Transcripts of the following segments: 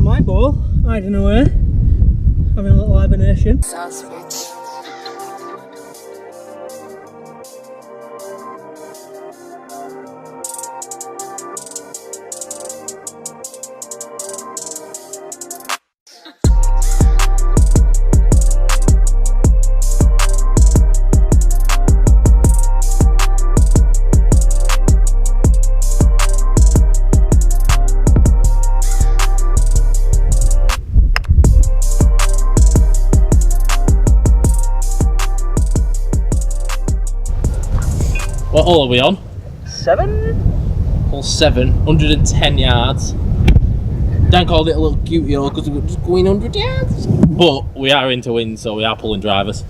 my ball, hiding away, having a little hibernation. What hole are we on? 7? Hole 7, 110 yards. Dan called it a little cutie hole because we were just going 100 yards. But we are into wind, so we are pulling drivers.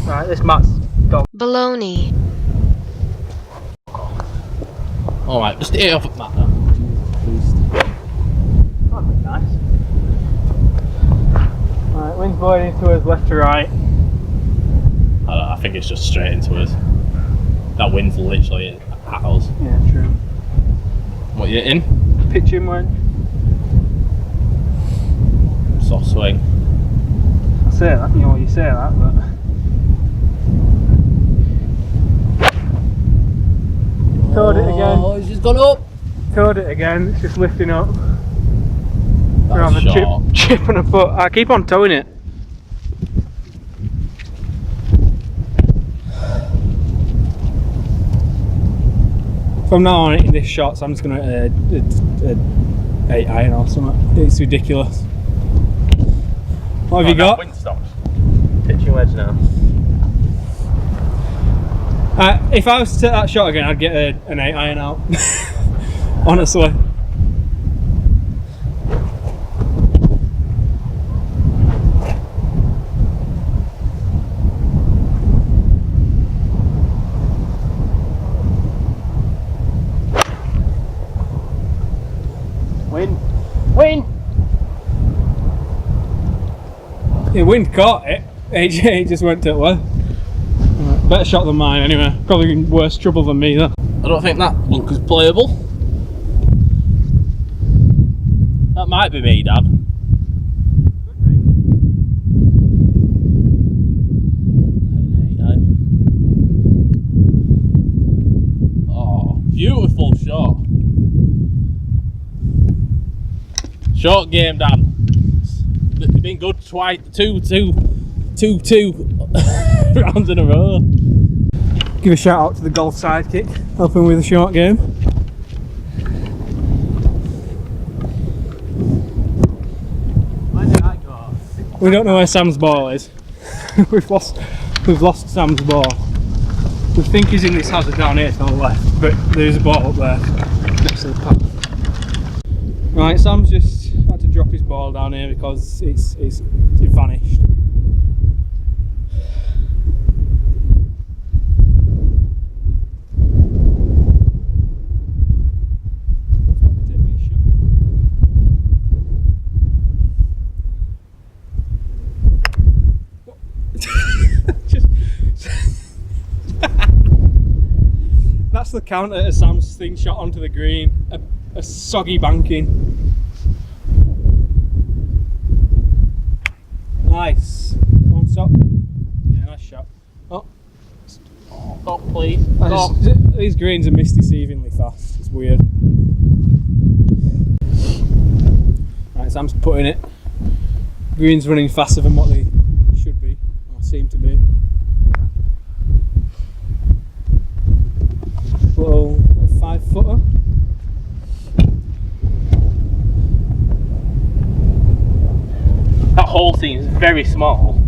Right, this mat's dog. Baloney. Alright, just hit it off at Matt now. That'd be nice. Right, wind's blowing into us left to right. I think it's just straight into us. That wind's literally at us. Yeah, true. What, you in? Pitching one. Soft swing. I say that, you know, you say that, but. Towed it again. Oh, it's just gone up. Towed it again, it's just lifting up. That's Rather short. chip on a foot. I keep on towing it. From now on in this shot, so I'm just going to 8 iron or something. It's ridiculous. What have you got? Wind stops. Pitching wedge now. If I was to take that shot again, I'd get an 8 iron out. Honestly. Wind! Yeah, wind caught it. It just went to it well. Better shot than mine anyway. Probably in worse trouble than me though. I don't think that bunker's playable. That might be me, Dad. Oh, beautiful shot. Short game, Dan. You've been good twice, two rounds in a row. Give a shout out to the golf sidekick, helping with the short game. Where did I go? We don't know where Sam's ball is. We've lost Sam's ball. We think he's in this hazard down here to the left, but there's a ball up there next to the path. Right, Sam's just had to drop his ball down here because it vanished. That's the counter to Sam's thing shot onto the green. A soggy banking. Nice. Come on, stop. Yeah, nice shot. Oh. Stop, please. Stop. These greens are misdeceivingly fast. It's weird. Right, Sam's putting it. Greens running faster than what they should be, or seem to be. Little 5-footer. That hole seems very small.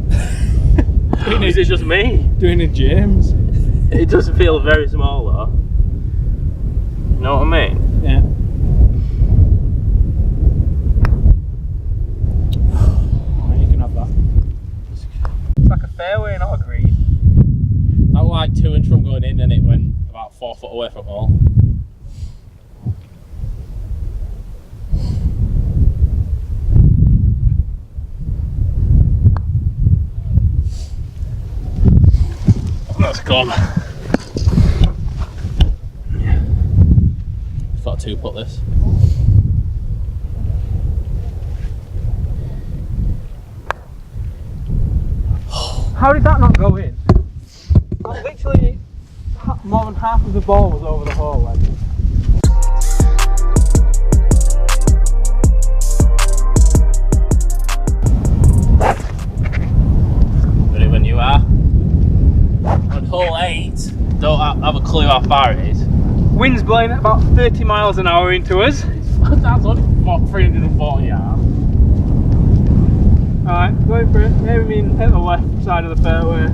Is it just me? Doing a James. It does feel very small though. You know what I mean? Yeah. Right, you can have that. It's like a fairway, not a green. That was like 2 inches from going in and it went about 4 foot away from the hole. That's gone. Thought 2 put this. How did that not go in? Like, literally, more than half of the ball was over the hole. Like. Ready when you are. On hole 8, don't have a clue how far it is. Wind's blowing at about 30 miles an hour into us. That's only 340 yards. Alright, going for it. Maybe at the left side of the fairway.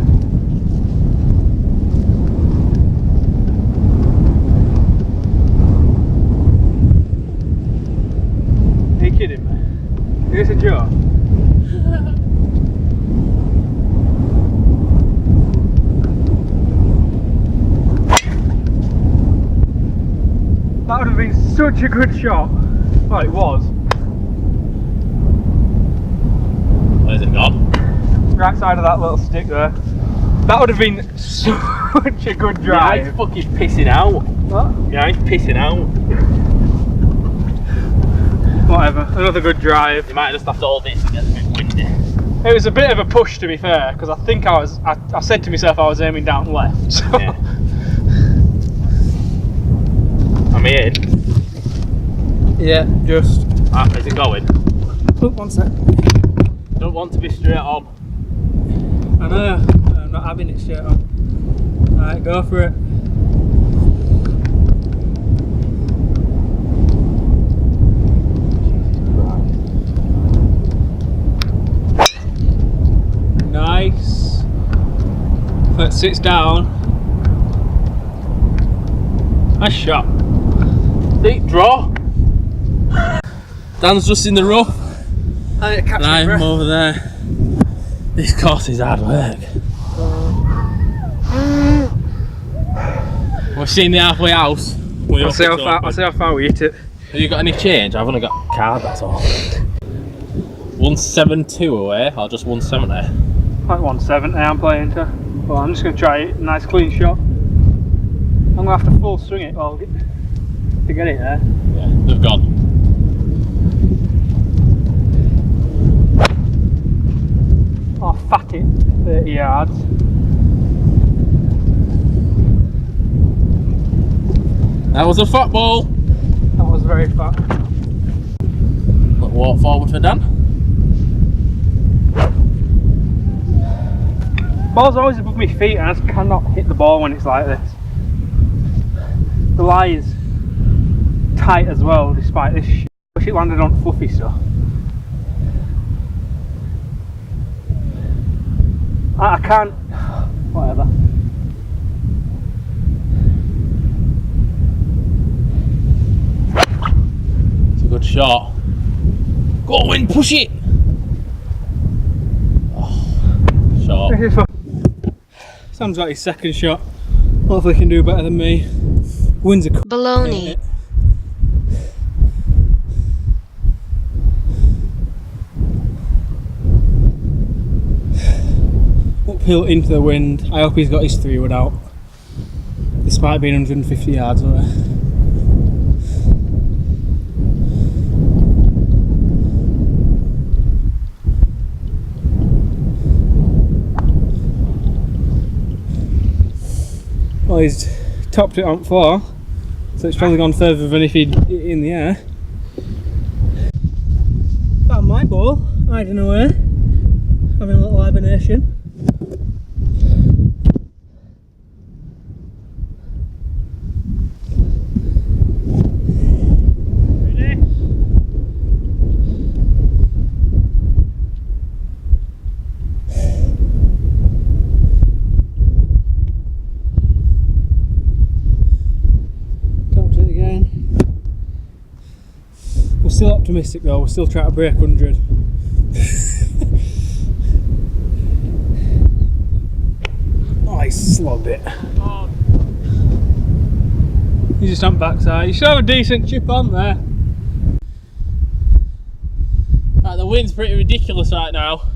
Are you kidding me? Is this a joke? That would have been such a good shot. Well, it was. Where's it gone? Right side of that little stick there. That would have been such a good drive. Yeah, he's fucking pissing out. What? Yeah, he's pissing out. Whatever, another good drive. You might just have to hold this to get a bit windy. It was a bit of a push, to be fair, because I think I said to myself I was aiming down left. So. Yeah. I'm in. Yeah, just. Is it going? Oh, 1 sec. Don't want to be straight on. I know, I'm not having it straight on. Alright, go for it. Nice. If it sits down. Nice shot. Deep draw. Dan's just in the rough. I need to catch And my breath. I'm over there. This course is hard work. We've seen the halfway house. I'll see how far we hit it. Have you got any change? I've only got a card, that's all. 172 away, or just 170? Like 170 I'm playing to. Well, I'm just going to try it. Nice clean shot. I'm going to have to full swing it to get it there. Yeah, they've gone. Oh, fat it. 30 yards. That was a fat ball. That was very fat. Walk forward for Dan. Ball's always above my feet and I just cannot hit the ball when it's like this. The lie is tight as well, despite this shit. Wish it landed on fluffy stuff. I can't. Whatever. It's a good shot. Go on, Win, push it! Oh, shot. Sam's got his second shot. Hopefully he can do better than me. Wins a baloney. Uphill into the wind. I hope he's got his 3-wood out. Despite being 150 yards away. Well, he's topped it on 4, so it's probably gone further than if he'd hit it in the air. Found my ball, hiding away, having a little hibernation. Still optimistic though, we're still trying to break 100. Oh, he slogged it. He's just on backside. You should have a decent chip on there. Right, the wind's pretty ridiculous right now.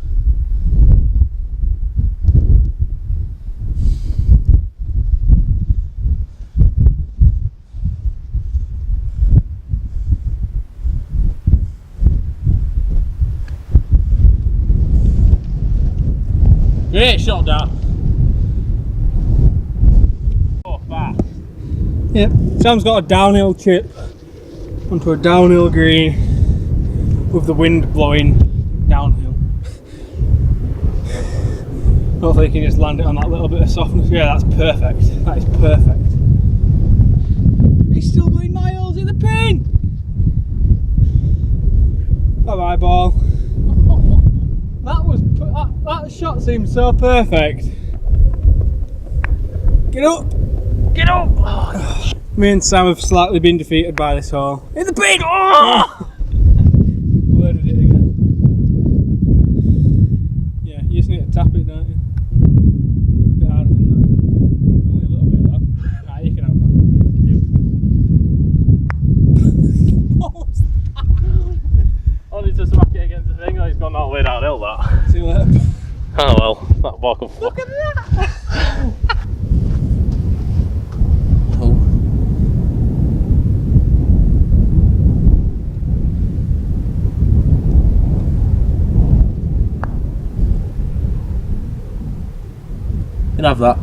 Great shot, that. Oh, fast. Yep, Sam's got a downhill chip onto a downhill green with the wind blowing downhill. Hopefully you can just land it on that little bit of softness. Yeah, that's perfect. That is perfect. He's still going miles in the pin! Bye bye, ball. That shot seemed so perfect. Get up! Get up! Oh. Me and Sam have slightly been defeated by this hole. In the pin! Oh! Blurted it again. Yeah, you just need to tap it, don't you? A bit harder than that. Only a little bit though. Nah, you can have that. What was that? Only to smack it against the thing, or he's gone all the way downhill, that. See you later. Oh well, that ball can Look at that! Oh. You can have that.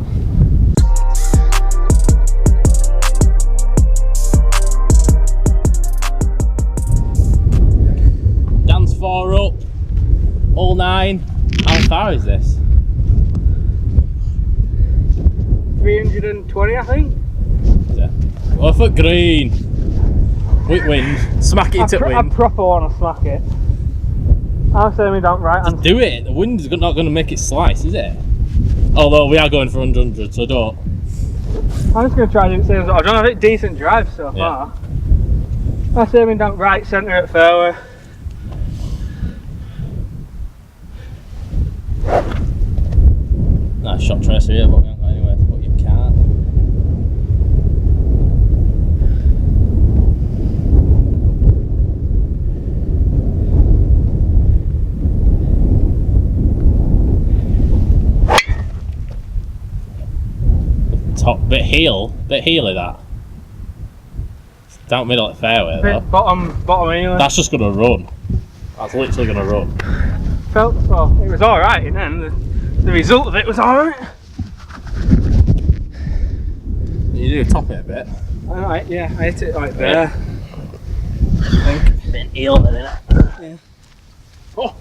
Dan's 4 up, all 9. How far is this? 320, I think. Is it? Well, for green. With wind. Smack it into I wind. proper want to smack it. I'm saying we don't right. Just do it. The wind's not going to make it slice, is it? Although we are going for 100, so don't. I'm just going to try to do the same. I've done a bit decent drive so far. I'm aiming down right centre at fairway. Nice shot tracer here, but we haven't got anywhere to put your car. Top bit heely that. Down middle at fairway though. Bit bottom heel. That's just gonna run. That's literally gonna run. Felt well. It was all right in the end. The result of it was all right. You do top it a bit. Alright, yeah, I hit it right there. I think. Been heel then, innit? Yeah. Oh,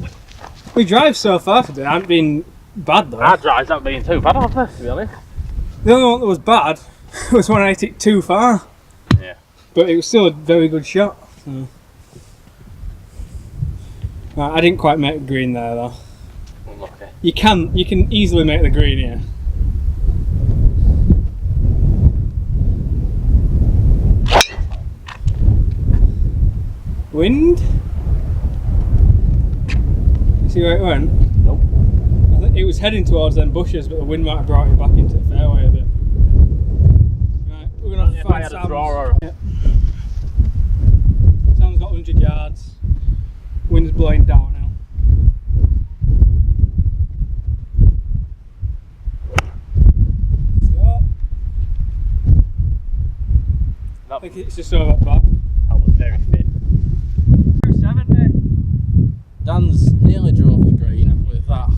we drive so far today. I haven't been bad though. Our drives haven't been too bad, have they, to be honest? The only one that was bad was when I hit it too far. Yeah. But it was still a very good shot. So. Right, I didn't quite make the green there though. Unlucky. You can easily make the green here. Wind? See where it went? Nope. I think it was heading towards them bushes, but the wind might have brought it back into the fairway a bit. Right, we're gonna have to find Sam's. Yep. Sam's got 100 yards. Wind's blowing downhill. Stop. I think it's just over that back. That was very thin. 270. Dan's nearly drove the green with that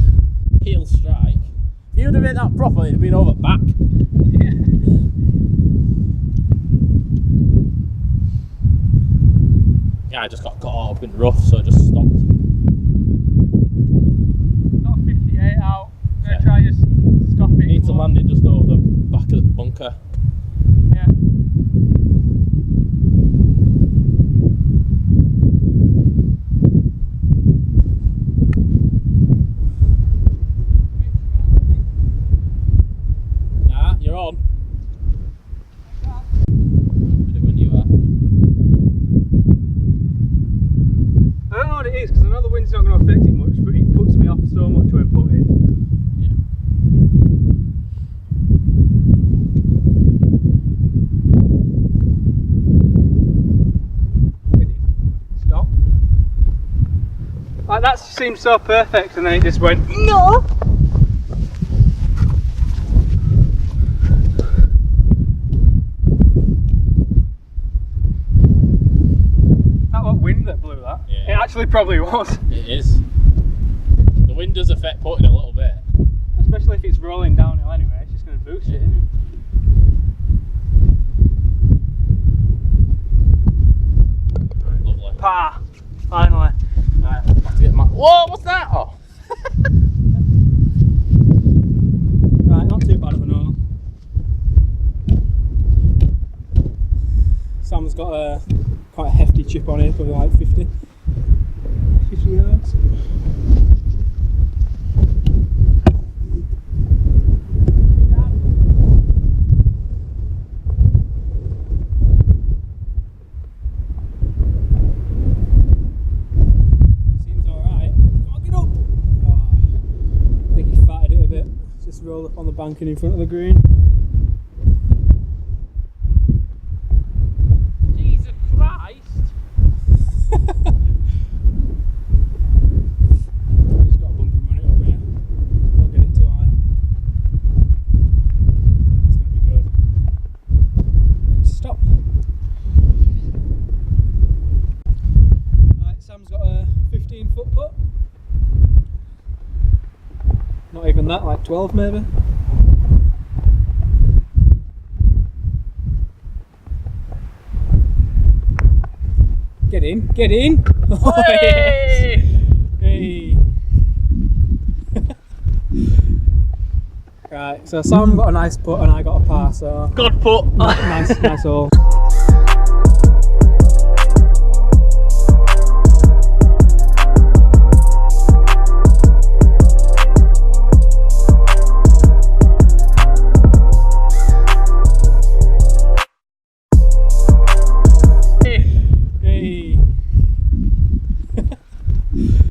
heel strike. If you would have hit that properly, it'd have been over back. Yeah, I just got caught up in rough, so I just stopped. Got 58 out. I'm gonna try just stop it. Need to land it just over the back of the bunker. Yeah. Nah, you're on. When you are. I don't know what it is because I know the wind's not going to affect it much, but it puts me off so much when putting. Yeah. Stop. Like that seemed so perfect, and then it just went no. That was wind that blew that. Yeah. It actually probably was. It is. The wind does affect putting a little bit. That's especially if it's rolling downhill anyway, it's just going to boost it, isn't it? Lovely. Par! Finally. Right, have to get my. Whoa, what's that? Oh. Right, not too bad of an hole. Sam's got a quite a hefty chip on here, probably like 50 yards. Seems alright. Come on, get up! Oh, I think he fatted it a bit. Just rolled up on the banking in front of the green. Jesus Christ! He's got a bump and run it up here. Not get it too high. It's going to be good. Stop. Right, Sam's got a 15-foot putt. Not even that, like 12 maybe. Get in, get in! Oh, yes. Hey! Right, so Sam got a nice putt and I got a par, so Good putt! nice hole.